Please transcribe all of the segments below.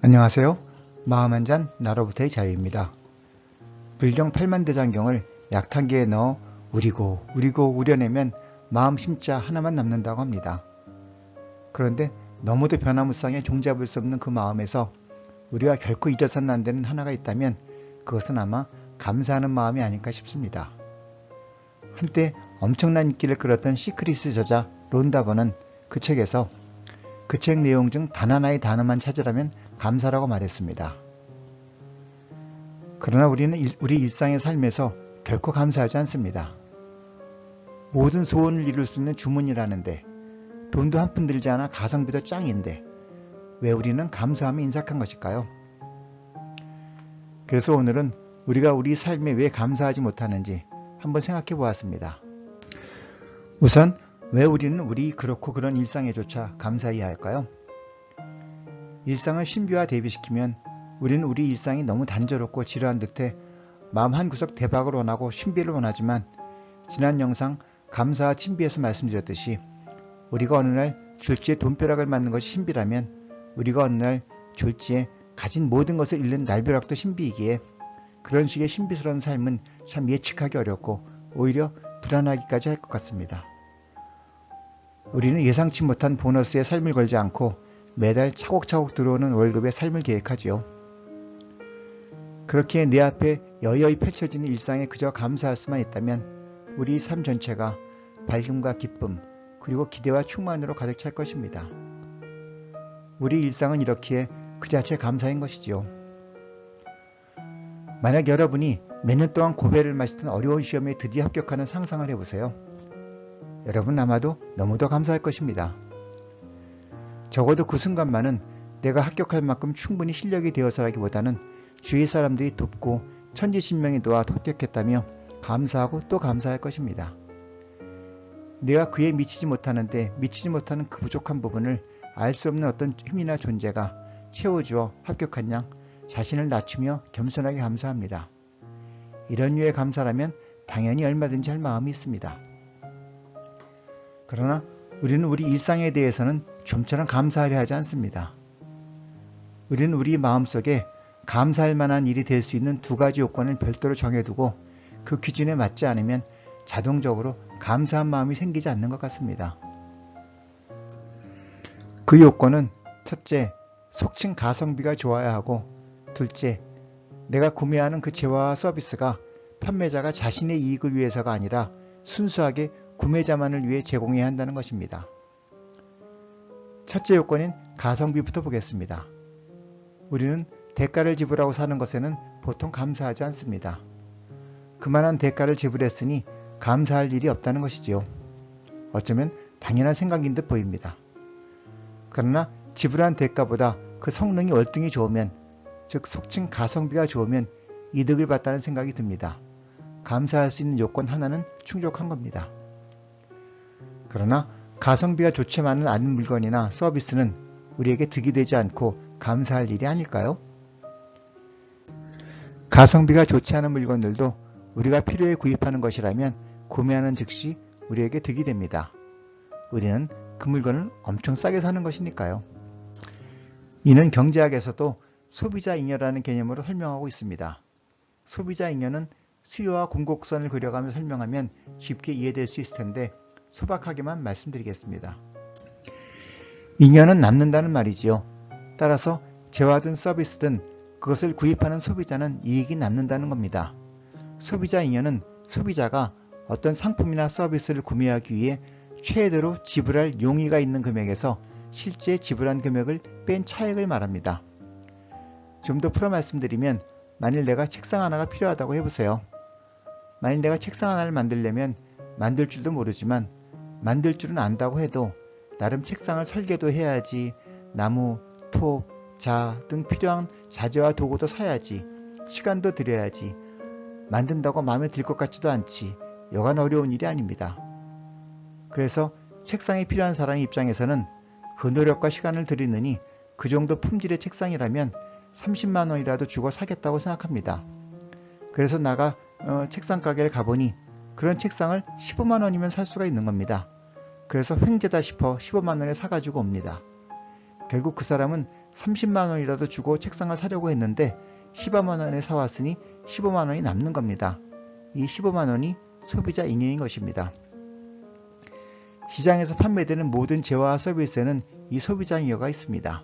안녕하세요. 마음 한 잔 나로부터의 자유입니다. 불경 팔만대장경을 약탕기에 넣어 우리고 우려내면 마음 심자 하나만 남는다고 합니다. 그런데 너무도 변화무쌍해 종잡을 수 없는 그 마음에서 우리가 결코 잊어서는 안 되는 하나가 있다면 그것은 아마 감사하는 마음이 아닐까 싶습니다. 한때 엄청난 인기를 끌었던 시크릿의 저자 론다버는 그 책에서 그 책 내용 중 단 하나의 단어만 찾으라면 감사라고 말했습니다. 그러나 우리는 우리 일상의 삶에서 결코 감사하지 않습니다. 모든 소원을 이룰 수 있는 주문이라는데, 돈도 한 푼 들지 않아 가성비도 짱인데 왜 우리는 감사함에 인색한 것일까요? 그래서 오늘은 우리가 우리 삶에 왜 감사하지 못하는지 한번 생각해 보았습니다. 우선 왜 우리는 우리 그렇고 그런 일상에조차 감사해야 할까요? 일상을 신비와 대비시키면 우리는 우리 일상이 너무 단조롭고 지루한 듯해 마음 한구석 대박을 원하고 신비를 원하지만, 지난 영상 감사와 신비에서 말씀드렸듯이 우리가 어느 날 졸지에 돈벼락을 맞는 것이 신비라면 우리가 어느 날 졸지에 가진 모든 것을 잃는 날벼락도 신비이기에 그런 식의 신비스러운 삶은 참 예측하기 어렵고 오히려 불안하기까지 할 것 같습니다. 우리는 예상치 못한 보너스에 삶을 걸지 않고 매달 차곡차곡 들어오는 월급에 삶을 계획하지요. 그렇게 내 앞에 여여히 펼쳐지는 일상에 그저 감사할 수만 있다면 우리 삶 전체가 밝음과 기쁨 그리고 기대와 충만으로 가득 찰 것입니다. 우리 일상은 이렇기에 그 자체 감사인 것이지요. 만약 여러분이 몇 년 동안 고배를 마시던 어려운 시험에 드디어 합격하는 상상을 해보세요. 여러분 아마도 너무도 감사할 것입니다. 적어도 그 순간만은 내가 합격할 만큼 충분히 실력이 되어서라기보다는 주위 사람들이 돕고 천지신명이 도와 합격했다며 감사하고 또 감사할 것입니다. 내가 그에 미치지 못하는데 미치지 못하는 그 부족한 부분을 알 수 없는 어떤 힘이나 존재가 채워주어 합격한 양 자신을 낮추며 겸손하게 감사합니다. 이런 류의 감사라면 당연히 얼마든지 할 마음이 있습니다. 그러나 우리는 우리 일상에 대해서는 좀처럼 감사하려 하지 않습니다. 우리는 우리 마음속에 감사할 만한 일이 될 수 있는 두 가지 요건을 별도로 정해두고 그 기준에 맞지 않으면 자동적으로 감사한 마음이 생기지 않는 것 같습니다. 그 요건은 첫째, 속칭 가성비가 좋아야 하고, 둘째, 내가 구매하는 그 재화와 서비스가 판매자가 자신의 이익을 위해서가 아니라 순수하게 구매자만을 위해 제공해야 한다는 것입니다. 첫째 요건인 가성비부터 보겠습니다. 우리는 대가를 지불하고 사는 것에는 보통 감사하지 않습니다. 그만한 대가를 지불했으니 감사할 일이 없다는 것이지요. 어쩌면 당연한 생각인 듯 보입니다. 그러나 지불한 대가보다 그 성능이 월등히 좋으면, 즉 속칭 가성비가 좋으면 이득을 봤다는 생각이 듭니다. 감사할 수 있는 요건 하나는 충족한 겁니다. 그러나 가성비가 좋지만은 않은 물건이나 서비스는 우리에게 득이 되지 않고 감사할 일이 아닐까요? 가성비가 좋지 않은 물건들도 우리가 필요해 구입하는 것이라면 구매하는 즉시 우리에게 득이 됩니다. 우리는 그 물건을 엄청 싸게 사는 것이니까요. 이는 경제학에서도 소비자 잉여라는 개념으로 설명하고 있습니다. 소비자 잉여는 수요와 공급선을 그려가며 설명하면 쉽게 이해될 수 있을 텐데 소박하게만 말씀드리겠습니다. 잉여는 남는다는 말이지요. 따라서 재화든 서비스든 그것을 구입하는 소비자는 이익이 남는다는 겁니다. 소비자 잉여는 소비자가 어떤 상품이나 서비스를 구매하기 위해 최대로 지불할 용의가 있는 금액에서 실제 지불한 금액을 뺀 차액을 말합니다. 좀 더 풀어 말씀드리면, 만일 내가 책상 하나가 필요하다고 해보세요. 만일 내가 책상 하나를 만들려면 만들 줄도 모르지만 만들 줄은 안다고 해도 나름 책상을 설계도 해야지, 나무, 톱, 자 등 필요한 자재와 도구도 사야지, 시간도 들여야지, 만든다고 마음에 들 것 같지도 않지 여간 어려운 일이 아닙니다. 그래서 책상이 필요한 사람 입장에서는 그 노력과 시간을 들이느니 그 정도 품질의 책상이라면 30만 원이라도 주고 사겠다고 생각합니다. 그래서 나가 책상 가게를 가보니 그런 책상을 15만 원이면 살 수가 있는 겁니다. 그래서 횡재다 싶어 15만 원에 사가지고 옵니다. 결국 그 사람은 30만 원이라도 주고 책상을 사려고 했는데 15만 원에 사왔으니 15만 원이 남는 겁니다. 이 15만 원이 소비자 잉여인 것입니다. 시장에서 판매되는 모든 재화와 서비스에는 이 소비자 잉여가 있습니다.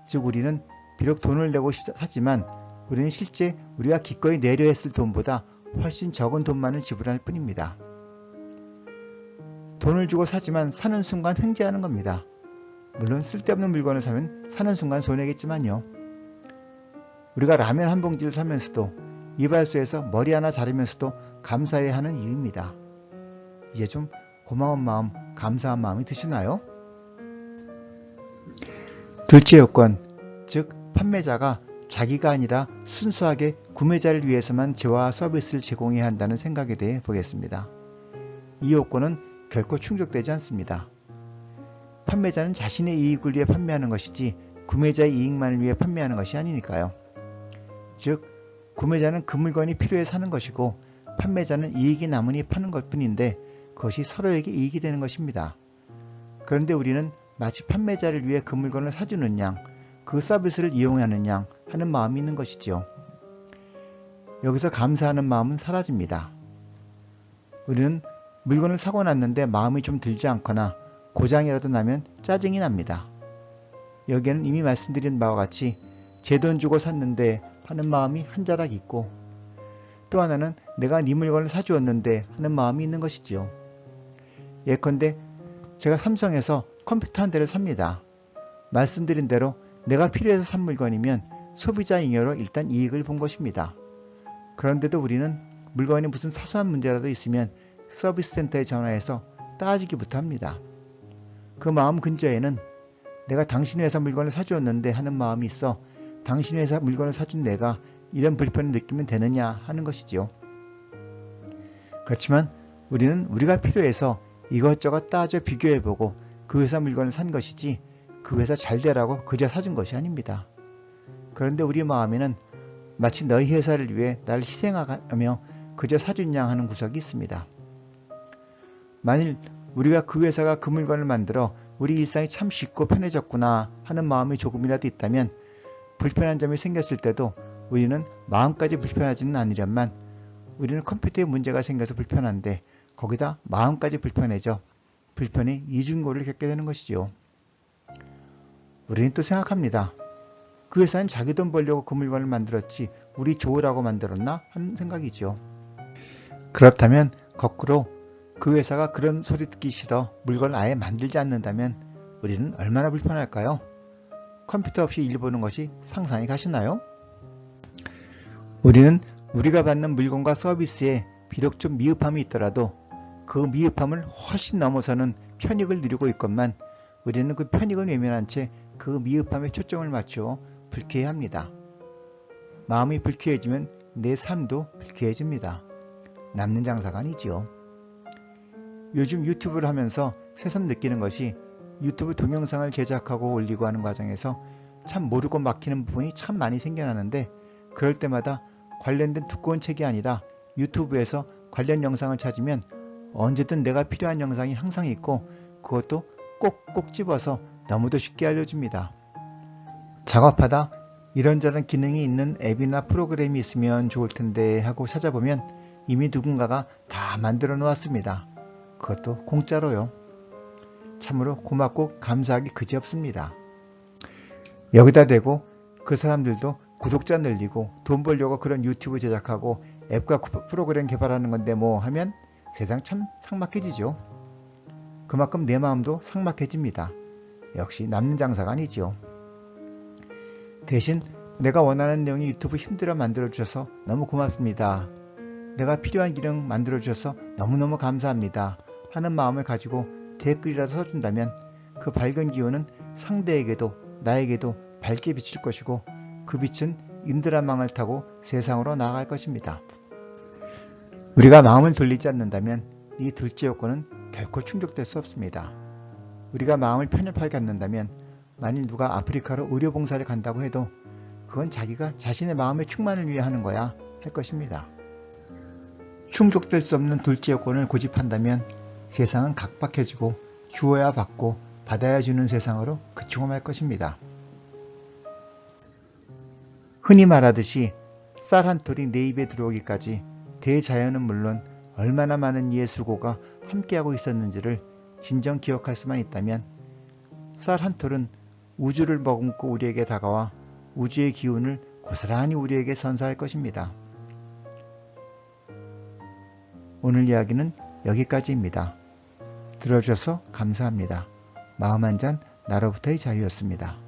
즉 우리는 비록 돈을 내고 사지만 우리는 실제 우리가 기꺼이 내려 했을 돈보다 훨씬 적은 돈만을 지불할 뿐입니다. 돈을 주고 사지만 사는 순간 횡재하는 겁니다. 물론 쓸데없는 물건을 사면 사는 순간 손해겠지만요. 우리가 라면 한 봉지를 사면서도 이발소에서 머리 하나 자르면서도 감사해야 하는 이유입니다. 이제 좀 고마운 마음, 감사한 마음이 드시나요? 둘째 요건, 즉 판매자가 자기가 아니라 순수하게 구매자를 위해서만 재화와 서비스를 제공해야 한다는 생각에 대해 보겠습니다. 이 요건은 결코 충족되지 않습니다. 판매자는 자신의 이익을 위해 판매하는 것이지 구매자의 이익만을 위해 판매하는 것이 아니니까요. 즉 구매자는 그 물건이 필요해 사는 것이고 판매자는 이익이 남으니 파는 것뿐인데 그것이 서로에게 이익이 되는 것입니다. 그런데 우리는 마치 판매자를 위해 그 물건을 사주는 양, 그 서비스를 이용하는 양 하는 마음이 있는 것이지요. 여기서 감사하는 마음은 사라집니다. 우리는 물건을 사고 났는데 마음이 좀 들지 않거나 고장이라도 나면 짜증이 납니다. 여기에는 이미 말씀드린 바와 같이 제 돈 주고 샀는데 하는 마음이 한 자락 있고 또 하나는 내가 네 물건을 사주었는데 하는 마음이 있는 것이지요. 예컨대 제가 삼성에서 컴퓨터 한 대를 삽니다. 말씀드린 대로 내가 필요해서 산 물건이면 소비자 잉여로 일단 이익을 본 것입니다. 그런데도 우리는 물건에 무슨 사소한 문제라도 있으면 서비스 센터에 전화해서 따지기부터 합니다. 그 마음 근저에는 내가 당신 회사 물건을 사주었는데 하는 마음이 있어 당신 회사 물건을 사준 내가 이런 불편을 느끼면 되느냐 하는 것이지요. 그렇지만 우리는 우리가 필요해서 이것저것 따져 비교해보고 그 회사 물건을 산 것이지 그 회사 잘 되라고 그저 사준 것이 아닙니다. 그런데 우리 마음에는 마치 너희 회사를 위해 나를 희생하며 그저 사준 양 하는 구석이 있습니다. 만일 우리가 그 회사가 그 물건을 만들어 우리 일상이 참 쉽고 편해졌구나 하는 마음이 조금이라도 있다면 불편한 점이 생겼을 때도 우리는 마음까지 불편하지는 않으련만 우리는 컴퓨터에 문제가 생겨서 불편한데 거기다 마음까지 불편해져 불편의 이중고를 겪게 되는 것이죠. 우리는 또 생각합니다. 그 회사는 자기 돈 벌려고 그 물건을 만들었지 우리 좋으라고 만들었나 하는 생각이죠. 그렇다면 거꾸로 그 회사가 그런 소리 듣기 싫어 물건을 아예 만들지 않는다면 우리는 얼마나 불편할까요? 컴퓨터 없이 일 보는 것이 상상이 가시나요? 우리는 우리가 받는 물건과 서비스에 비록 좀 미흡함이 있더라도 그 미흡함을 훨씬 넘어서는 편익을 누리고 있건만 우리는 그 편익을 외면한 채 그 미흡함에 초점을 맞추어 불쾌해합니다. 마음이 불쾌해지면 내 삶도 불쾌해집니다. 남는 장사가 아니지요. 요즘 유튜브를 하면서 새삼 느끼는 것이 유튜브 동영상을 제작하고 올리고 하는 과정에서 참 모르고 막히는 부분이 참 많이 생겨나는데 그럴 때마다 관련된 두꺼운 책이 아니라 유튜브에서 관련 영상을 찾으면 언제든 내가 필요한 영상이 항상 있고 그것도 꼭꼭 집어서 너무도 쉽게 알려줍니다. 작업하다 이런저런 기능이 있는 앱이나 프로그램이 있으면 좋을 텐데 하고 찾아보면 이미 누군가가 다 만들어 놓았습니다. 그것도 공짜로요. 참으로 고맙고 감사하기 그지없습니다. 여기다 대고 그 사람들도 구독자 늘리고 돈 벌려고 그런 유튜브 제작하고 앱과 프로그램 개발하는 건데 뭐 하면 세상 참 삭막해지죠. 그만큼 내 마음도 삭막해집니다. 역시 남는 장사가 아니지요. 대신 내가 원하는 내용의 유튜브 힘들어 만들어주셔서 너무 고맙습니다. 내가 필요한 기능 만들어주셔서 너무너무 감사합니다. 하는 마음을 가지고 댓글이라도 써준다면 그 밝은 기운은 상대에게도 나에게도 밝게 비칠 것이고 그 빛은 인드라망을 타고 세상으로 나아갈 것입니다. 우리가 마음을 돌리지 않는다면 이 둘째 요건은 결코 충족될 수 없습니다. 우리가 마음을 편협하게 갖는다면 만일 누가 아프리카로 의료봉사를 간다고 해도 그건 자기가 자신의 마음의 충만을 위해 하는 거야 할 것입니다. 충족될 수 없는 둘째 요건을 고집한다면 세상은 각박해지고 주어야 받고 받아야 주는 세상으로 그치고 말 것입니다. 흔히 말하듯이 쌀 한 톨이 내 입에 들어오기까지 대자연은 물론 얼마나 많은 예술고가 함께하고 있었는지를 진정 기억할 수만 있다면 쌀 한 톨은 우주를 머금고 우리에게 다가와 우주의 기운을 고스란히 우리에게 선사할 것입니다. 오늘 이야기는 여기까지입니다. 들어주셔서 감사합니다. 마음 한 잔 나로부터의 자유였습니다.